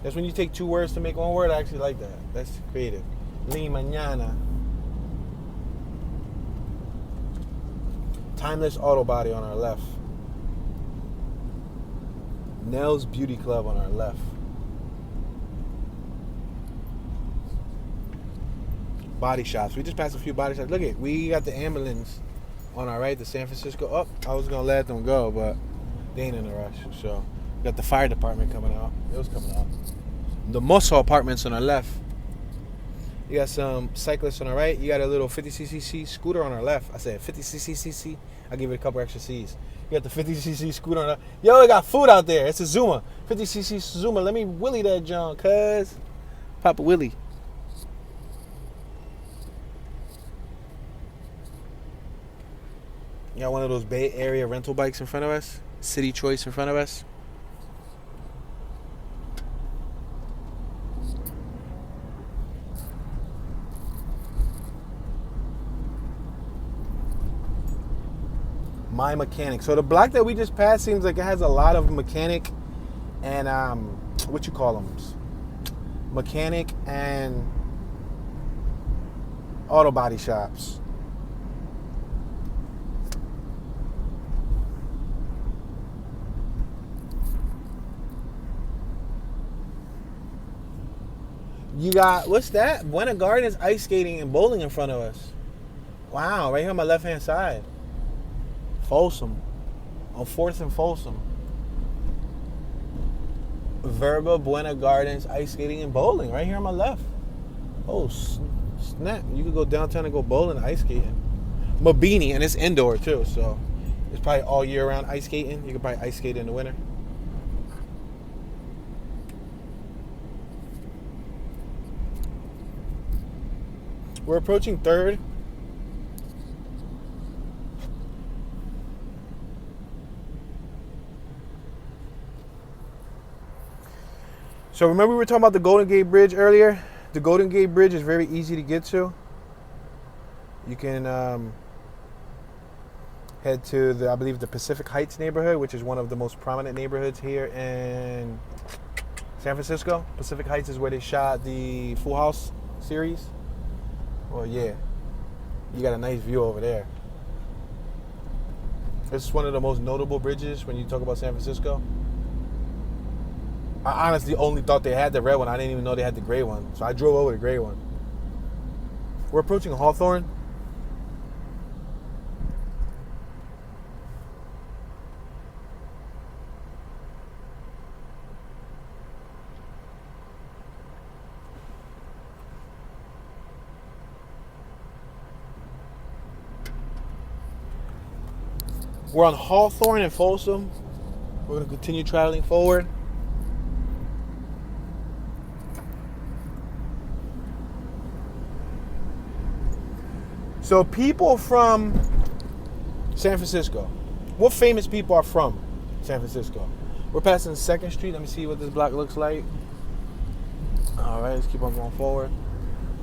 That's when you take two words to make one word. I actually like that. That's creative. Li mañana. Timeless Auto Body on our left. Nell's Beauty Club on our left. Body shops. We just passed a few body shops. Look at, we got the ambulance on our right, the San Francisco. Oh, I was going to let them go, but they ain't in a rush. So, we got the fire department coming out. It was coming out. The Mosso Apartments on our left. You got some cyclists on our right. You got a little 50cc scooter on our left. I said 50cc. I'll give it a couple extra C's. You got the 50cc scooter on our... Yo, we got food out there. It's a Zuma. 50cc Zuma. Let me Willie that John, cuz. Papa Willie. You got one of those Bay Area rental bikes in front of us. City Choice in front of us. My Mechanic. So the block that we just passed seems like it has a lot of mechanic and what you call them? Mechanic and auto body shops. You got, what's that? Buena Gardens ice skating and bowling in front of us. Wow, right here on my left hand side. Folsom, on 4th and Folsom. Verba, Buena Gardens, ice skating and bowling, right here on my left. Oh, snap. You could go downtown and go bowling and ice skating. Mabini, and it's indoor too, so it's probably all year round ice skating. You could probably ice skate in the winter. We're approaching 3rd. So remember we were talking about the Golden Gate Bridge earlier? The Golden Gate Bridge is very easy to get to. You can head to the, I believe, the Pacific Heights neighborhood, which is one of the most prominent neighborhoods here in San Francisco. Pacific Heights is where they shot the Full House series. Well, yeah, you got a nice view over there. This is one of the most notable bridges when you talk about San Francisco. I honestly only thought they had the red one. I didn't even know they had the gray one. So I drove over the gray one. We're approaching Hawthorne. We're on Hawthorne and Folsom. We're going to continue traveling forward. So people from San Francisco. What famous people are from San Francisco? We're passing 2nd Street. Let me see what this block looks like. All right, let's keep on going forward.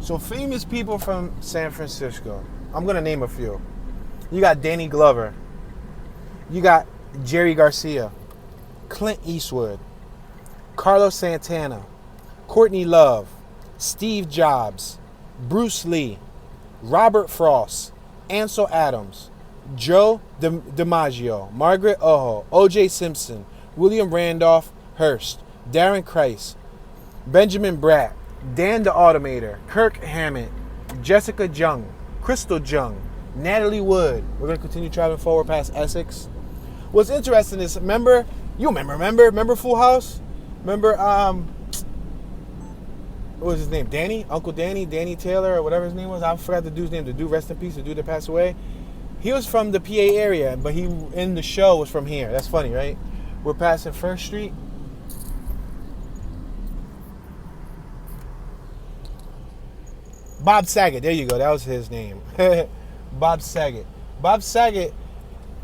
So famous people from San Francisco. I'm going to name a few. You got Danny Glover. You got Jerry Garcia. Clint Eastwood. Carlos Santana. Courtney Love. Steve Jobs. Bruce Lee. Robert Frost, Ansel Adams, Joe DiMaggio, Margaret Ojo, O.J. Simpson, William Randolph Hearst, Darren Criss, Benjamin Bratt, Dan the Automator, Kirk Hammett, Jessica Jung, Crystal Jung, Natalie Wood. We're going to continue traveling forward past Essex. What's interesting is, remember Full House? Remember, what was his name? Danny? Uncle Danny? Danny Taylor or whatever his name was? I forgot the dude's name. The dude, rest in peace, the dude that passed away. He was from the PA area, but he, in the show, was from here. That's funny, right? We're passing 1st Street. Bob Saget. There you go. That was his name. Bob Saget. Bob Saget,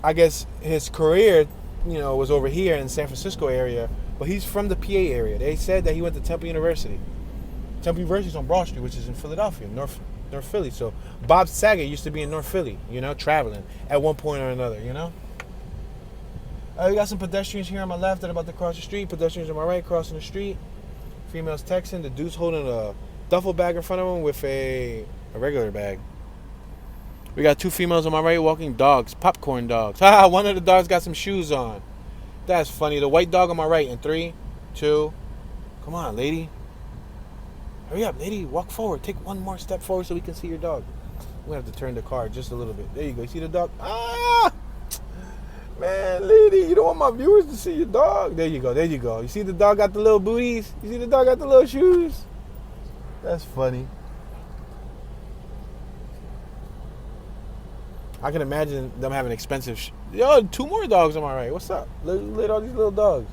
I guess his career, was over here in the San Francisco area, but he's from the PA area. They said that he went to Temple University. Temple University's on Broad Street, which is in Philadelphia, North Philly. So Bob Saget used to be in North Philly, traveling at one point or another, We got some pedestrians here on my left that are about to cross the street. Pedestrians on my right crossing the street. Females texting. The dude's holding a duffel bag in front of him with a regular bag. We got two females on my right walking dogs, popcorn dogs. One of the dogs got some shoes on. That's funny. The white dog on my right in 3, 2. Come on, lady. Hurry up, lady. Walk forward. Take one more step forward so we can see your dog. We have to turn the car just a little bit. There you go. You see the dog? Man, lady, you don't want my viewers to see your dog. There you go. There you go. You see the dog got the little booties? You see the dog got the little shoes? That's funny. I can imagine them having expensive... Yo, 2 more dogs on my right. What's up? Look at all these little dogs.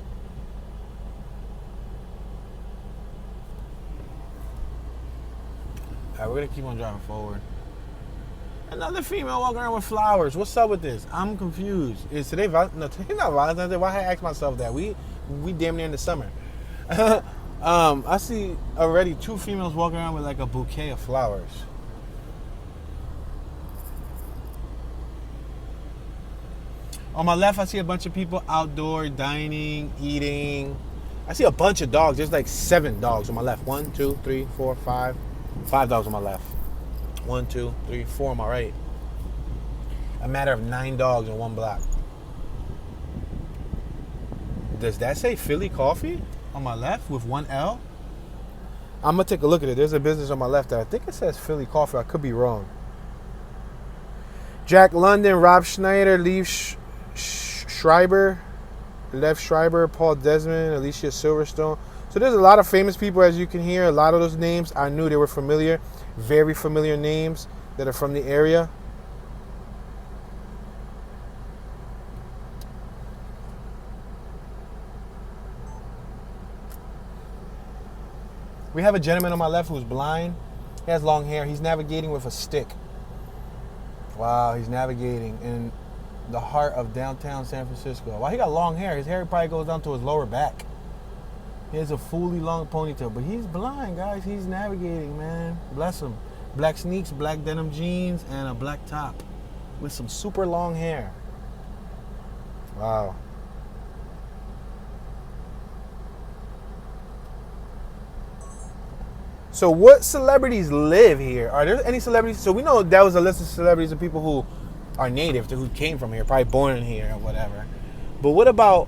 All right, we're going to keep on driving forward. Another female walking around with flowers. What's up with this? I'm confused. Is today No, today's not Valentine's Day. Why I ask myself that? We damn near in the summer. I see already 2 females walking around with like a bouquet of flowers. On my left, I see a bunch of people outdoor, dining, eating. I see a bunch of dogs. There's like 7 dogs on my left. 1, 2, 3, 4, 5. 5 dogs on my left. 1, 2, 3, 4 on my right. A matter of 9 dogs in one block. Does that say Philly Coffee on my left with 1 L? I'm going to take a look at it. There's a business on my left that I think it says Philly Coffee. I could be wrong. Jack London, Rob Schneider, Leaf Schreiber, Lev Schreiber, Paul Desmond, Alicia Silverstone. So there's a lot of famous people, as you can hear. A lot of those names, I knew they were familiar. Very familiar names that are from the area. We have a gentleman on my left who's blind. He has long hair. He's navigating with a stick. Wow, he's navigating in the heart of downtown San Francisco. Wow, he got long hair. His hair probably goes down to his lower back. He has a fully long ponytail, but he's blind, guys. He's navigating, man. Bless him. Black sneaks, black denim jeans, and a black top with some super long hair. Wow. So what celebrities live here? Are there any celebrities? So we know that was a list of celebrities of people who are native, who came from here, probably born in here or whatever. But what about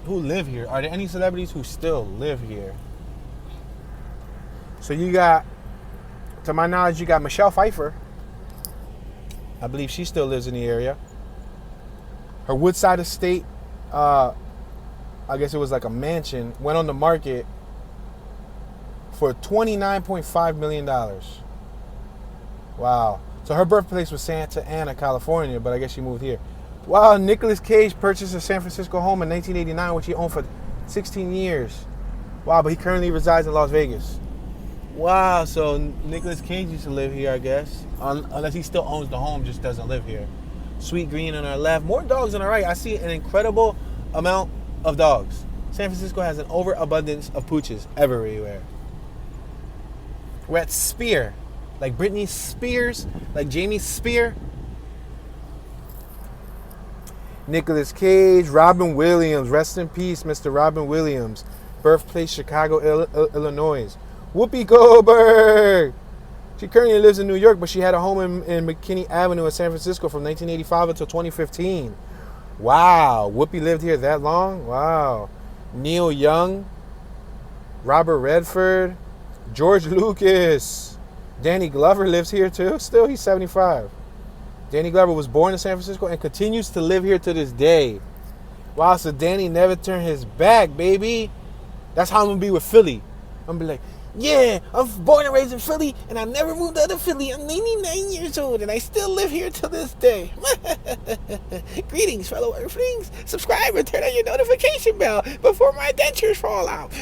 who live here? Are there any celebrities who still live here? So you got, to my knowledge, you got Michelle Pfeiffer. I believe she still lives in the area. Her Woodside estate, I guess it was like a mansion, went on the market for $29.5 million. Wow. So her birthplace was Santa Ana, California, but I guess she moved here. Wow, Nicolas Cage purchased a San Francisco home in 1989, which he owned for 16 years. Wow, but he currently resides in Las Vegas. Wow, so Nicolas Cage used to live here, I guess. Unless he still owns the home, just doesn't live here. Sweet Green on our left. More dogs on our right. I see an incredible amount of dogs. San Francisco has an overabundance of pooches everywhere. We're at Spear. Like Britney Spears, like Jamie Spear. Nicolas Cage, Robin Williams, rest in peace, Mr. Robin Williams. Birthplace, Chicago, Illinois. Whoopi Goldberg. She currently lives in New York, but she had a home in McKinney Avenue in San Francisco from 1985 until 2015. Wow, Whoopi lived here that long? Wow. Neil Young, Robert Redford, George Lucas. Danny Glover lives here too. Still, he's 75. Danny Glover was born in San Francisco and continues to live here to this day. Wow, so Danny never turned his back, baby. That's how I'm going to be with Philly. I'm going to be like, yeah, I'm born and raised in Philly, and I never moved out of Philly. I'm 99 years old, and I still live here to this day. Greetings, fellow Earthlings. Subscribe and turn on your notification bell before my dentures fall out.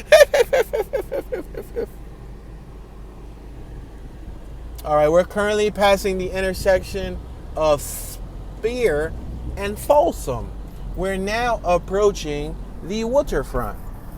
All right, we're currently passing the intersection of Spear and Folsom. We're now approaching the waterfront.